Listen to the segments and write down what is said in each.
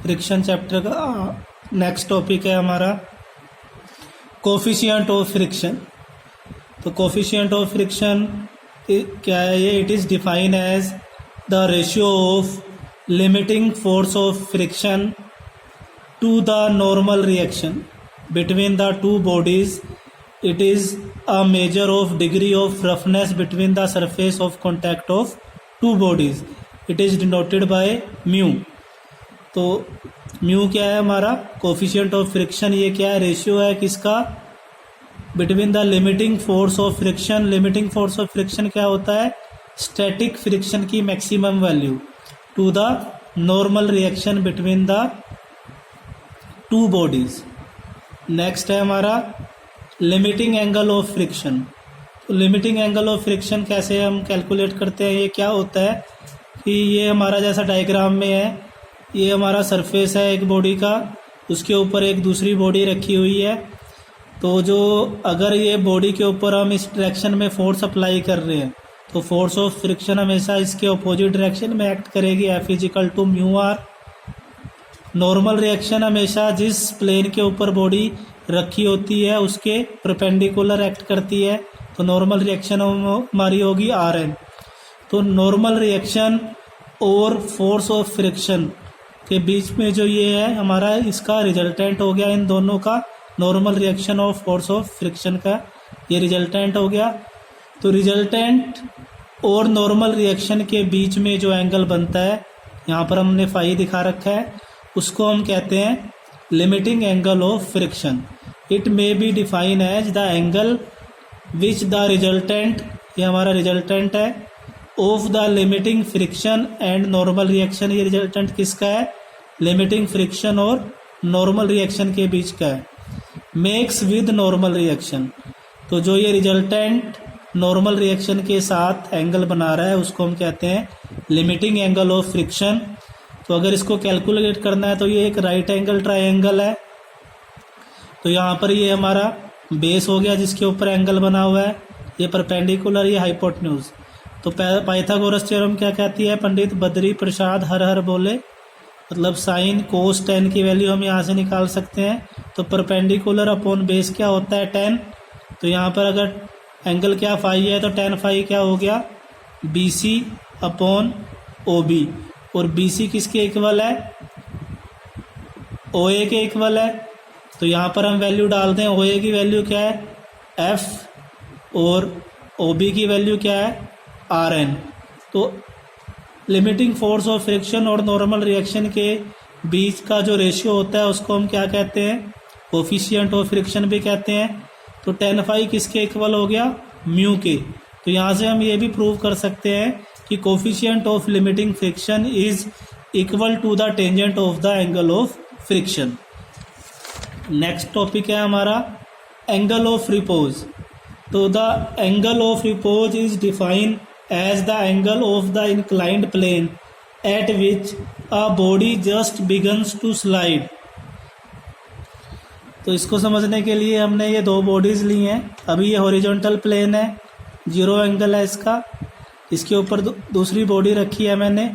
Friction chapter का next topic है हमारा कोफिशिएंट ऑफ फ्रिक्शन। तो कोफिशिएंट ऑफ फ्रिक्शन क्या है ये? It is define as the ratio of limiting force of friction to the normal reaction between the two bodies. It is a measure of degree of roughness between the surface of contact of two bodies. It is denoted by mu. तो mu क्या है हमारा? Coefficient of friction. ये क्या है? Ratio है किसका? Between the limiting force of friction. Limiting force of friction क्या होता है? स्टैटिक फ्रिक्शन की maximum value to the normal reaction between the two bodies. Next है हमारा लिमिटिंग एंगल ऑफ फ्रिक्शन। तो लिमिटिंग एंगल ऑफ फ्रिक्शन कैसे हम calculate करते हैं? ये क्या होता है कि ये हमारा जैसा डायग्राम में है, ये हमारा सरफेस है एक बॉडी का, उसके ऊपर एक दूसरी बॉडी रखी हुई है। तो जो अगर ये बॉडी के ऊपर हम इस डायरेक्शन में फोर्स अप्लाई कर रहे हैं तो फोर्स ऑफ फ्रिक्शन हमेशा इसके अपोजिट डायरेक्शन में एक्ट करेगी। F is equal to mu R. Normal reaction हमेशा जिस प्लेन के ऊपर बॉडी रखी होती है उसके परपेंडिकुलर एक्ट करती है, तो नॉर्मल रिएक्शन हमारी होगी आर एन। तो नॉर्मल रिएक्शन और फोर्स ऑफ फ्रिक्शन के बीच में जो ये है हमारा, इसका रिजल्टेंट हो गया इन दोनों का, नॉर्मल रिएक्शन और फोर्स ऑफ फ्रिक्शन का ये रिजल्टेंट हो गया। तो रिजल्टेंट और नॉर्मल रिएक्शन के बीच में जो एंगल बनता है, यहाँ पर हमने फाई दिखा रखा है, उसको हम कहते हैं limiting angle of friction. It may be define as the angle which the resultant, ये हमारा रिजल्टेंट है, of the limiting friction and normal reaction. ये रिजल्टेंट किसका है? लिमिटिंग फ्रिक्शन और नॉर्मल रिएक्शन के बीच का है। Makes with normal reaction. तो जो ये रिजल्टेंट नॉर्मल रिएक्शन के साथ एंगल बना रहा है उसको हम कहते हैं लिमिटिंग एंगल ऑफ फ्रिक्शन। तो अगर इसको कैलकुलेट करना है तो ये एक राइट एंगल ट्रायंगल है। तो यहाँ पर ये हमारा बेस हो गया जिसके ऊपर एंगल बना हुआ है, ये परपेंडिकुलर, ये हाइपोटेन्यूज। तो पाइथागोरस थ्योरम क्या कहती है? पंडित बद्री प्रसाद हर हर बोले, मतलब साइन कोस टेन की वैल्यू हम यहाँ से निकाल सकते हैं। तो परपेंडिकुलर अपॉन बेस क्या होता है? टेन। तो यहाँ पर अगर एंगल क्या फाई है तो टेन फाई क्या हो गया? B C upon O B. और बी सी किसके इक्वल है? ओ ए के इक्वल है। तो यहाँ पर हम वैल्यू डालते हैं। ओ ए की वैल्यू क्या है? एफ। और ओ बी की वैल्यू क्या है? R N. तो लिमिटिंग फोर्स ऑफ फ्रिक्शन और नॉर्मल रिएक्शन के बीच का जो रेशियो होता है उसको हम क्या कहते हैं? कोफिशिएंट ऑफ फ्रिक्शन भी कहते हैं। तो टेन फाई किसके इक्वल हो गया? म्यू के। तो यहाँ से हम ये भी प्रूव कर सकते हैं कि coefficient of limiting friction is equal to the tangent of the angle of friction. Next topic है हमारा एंगल ऑफ रिपोज। तो the angle of repose is defined as the angle of the inclined plane at which a body just begins to slide. तो इसको समझने के लिए हमने ये दो बॉडीज ली हैं। अभी ये हॉरिजॉन्टल प्लेन है, जीरो एंगल है इसका, इसके ऊपर दूसरी बॉडी रखी है मैंने।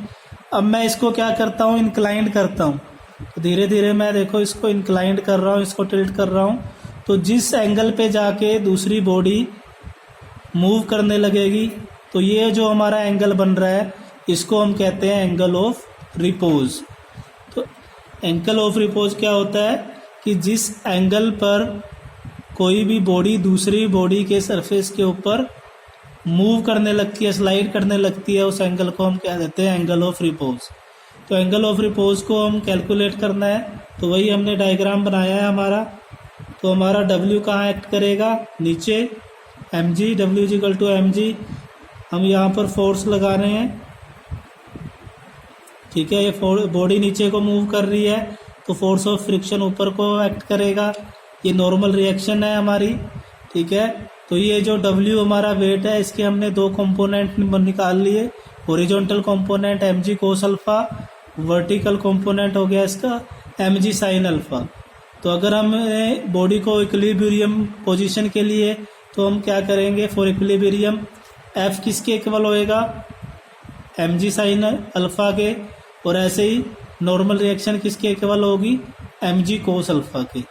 अब मैं इसको क्या करता हूँ? इंक्लाइंड करता हूँ। तो धीरे धीरे मैं देखो इसको इंक्लाइंड कर रहा हूँ, इसको टिल्ट कर रहा हूँ। तो जिस एंगल पे जाके दूसरी बॉडी मूव करने लगेगी तो ये जो हमारा एंगल बन रहा है इसको हम कहते हैं एंगल ऑफ रिपोज। तो एंगल ऑफ रिपोज क्या होता है कि जिस एंगल पर कोई भी बॉडी दूसरी बॉडी के सरफेस के ऊपर मूव करने लगती है, स्लाइड करने लगती है, उस एंगल को हम क्या देते हैं? Angle of repose. तो एंगल ऑफ रिपोज को हम कैलकुलेट करना है तो वही हमने डायग्राम बनाया है हमारा। तो हमारा W कहाँ एक्ट करेगा? नीचे mg, W is equal to mg। हम यहाँ पर फोर्स लगा रहे हैं, ठीक है। ये बॉडी नीचे को मूव कर रही है तो फोर्स ऑफ फ्रिक्शन ऊपर को एक्ट करेगा। ये नॉर्मल रिएक्शन है हमारी, ठीक है। तो ये जो W हमारा वेट है इसके हमने दो कंपोनेंट निकाल लिए। Horizontal component mg cos alpha, vertical component हो गया इसका mg साइन अल्फा। तो अगर हम बॉडी को इक्विलिब्रियम पोजीशन के लिए तो हम क्या करेंगे? फॉर इक्विलिब्रियम F किसके इक्वल होएगा? mg साइन अल्फा के। और ऐसे ही नॉर्मल रिएक्शन किसके इक्वल होगी, mg कोस अल्फा के।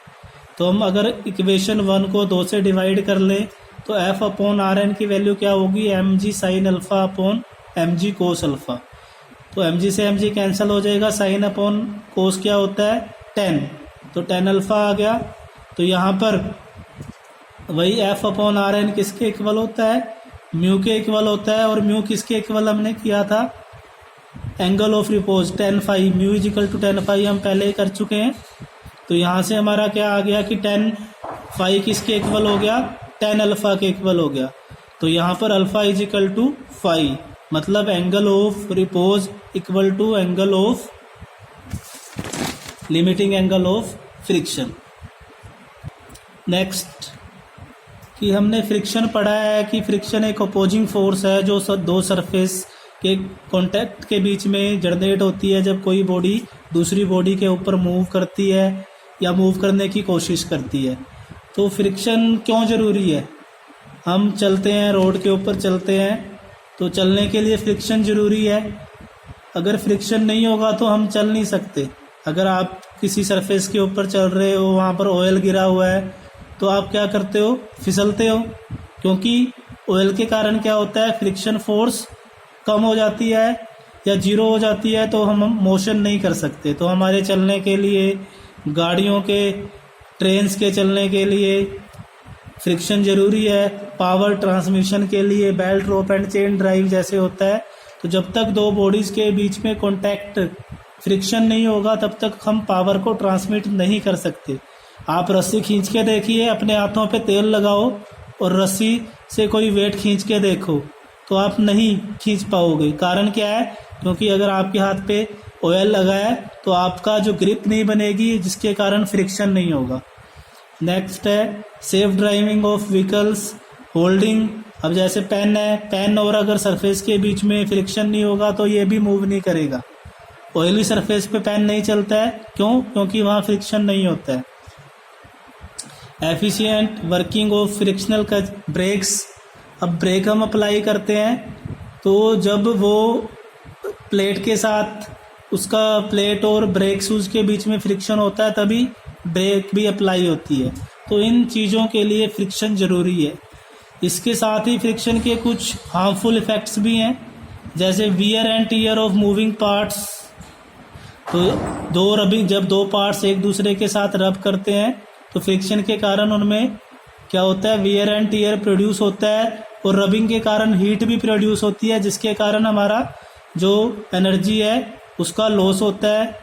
तो हम अगर इक्वेशन 1 को 2 से डिवाइड कर लें तो f अपॉन आर एन की वैल्यू क्या होगी, mg sine alpha upon mg cos alpha. तो mg से mg कैंसिल हो जाएगा, साइन अपॉन कोस क्या होता है 10, तो 10 अल्फा आ गया। तो यहाँ पर वही f अपॉन आर एन किसके इक्वल होता है, म्यू के इक्वल होता है। और म्यू किसके इक्वल हमने किया था, angle of repose tan phi, mu is equal to tan phi हम पहले ही कर चुके हैं। तो यहाँ से हमारा क्या आ गया कि tan फाई किसके इक्वल हो गया, tan अल्फा के इक्वल हो गया। तो यहाँ पर alpha is equal to phi, मतलब angle of repose equal to angle of limiting angle of friction. Next कि हमने फ्रिक्शन पढ़ा है कि फ्रिक्शन एक अपोजिंग फोर्स है जो दो सरफेस के कांटेक्ट के बीच में जनरेट होती है जब कोई बॉडी दूसरी बॉडी के ऊपर मूव करती है या मूव करने की कोशिश करती है। तो फ्रिक्शन क्यों ज़रूरी है, हम चलते हैं रोड के ऊपर चलते हैं तो चलने के लिए फ्रिक्शन ज़रूरी है। अगर फ्रिक्शन नहीं होगा तो हम चल नहीं सकते। अगर आप किसी सरफेस के ऊपर चल रहे हो, वहाँ पर ऑयल गिरा हुआ है, तो आप क्या करते हो, फिसलते हो, क्योंकि ऑयल के कारण क्या होता है, फ्रिक्शन फोर्स कम हो जाती है या जीरो हो जाती है, तो हम मोशन नहीं कर सकते। तो हमारे चलने के लिए, गाड़ियों के, ट्रेन्स के चलने के लिए फ्रिक्शन ज़रूरी है। पावर ट्रांसमिशन के लिए belt, rope and chain drive जैसे होता है। तो जब तक दो बॉडीज़ के बीच में कॉन्टैक्ट फ्रिक्शन नहीं होगा तब तक हम पावर को ट्रांसमिट नहीं कर सकते। आप रस्सी खींच के देखिए, अपने हाथों पे तेल लगाओ और रस्सी से कोई वेट खींच के देखो तो आप नहीं खींच पाओगे। कारण क्या है, क्योंकि अगर आपके हाथ पे ऑयल लगा है तो आपका जो ग्रिप नहीं बनेगी, जिसके कारण फ्रिक्शन नहीं होगा। नेक्स्ट है safe driving of vehicles, holding. अब जैसे पेन है, पेन और अगर सरफेस के बीच में फ्रिक्शन नहीं होगा तो ये भी मूव नहीं करेगा। ऑयली सरफेस पे पेन नहीं चलता है, क्यों, क्योंकि वहाँ फ्रिक्शन नहीं होता है। Efficient working of frictional brakes. अब ब्रेक हम अप्लाई करते हैं तो जब वो प्लेट के साथ उसका प्लेट और ब्रेक शूज के बीच में फ्रिक्शन होता है तभी ब्रेक भी अप्लाई होती है। तो इन चीज़ों के लिए फ्रिक्शन ज़रूरी है। इसके साथ ही फ्रिक्शन के कुछ हार्मफुल इफ़ेक्ट्स भी हैं, जैसे wear and tear of moving parts. तो जब दो पार्ट्स एक दूसरे के साथ रब करते हैं तो फ्रिक्शन के कारण उनमें क्या होता है, वियर एंड टीयर प्रोड्यूस होता है और रबिंग के कारण हीट भी प्रोड्यूस होती है, जिसके कारण हमारा जो एनर्जी है उसका लॉस होता है।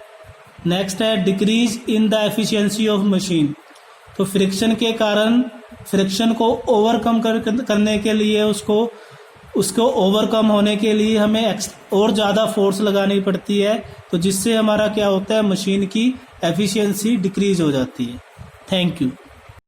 नेक्स्ट है decrease in the efficiency of machine. तो फ्रिक्शन के कारण फ्रिक्शन को ओवरकम करने के लिए उसको ओवरकम होने के लिए हमें और ज़्यादा फोर्स लगानी पड़ती है, तो जिससे हमारा क्या होता है, मशीन की एफिशिएंसी डिक्रीज हो जाती है। Thank you.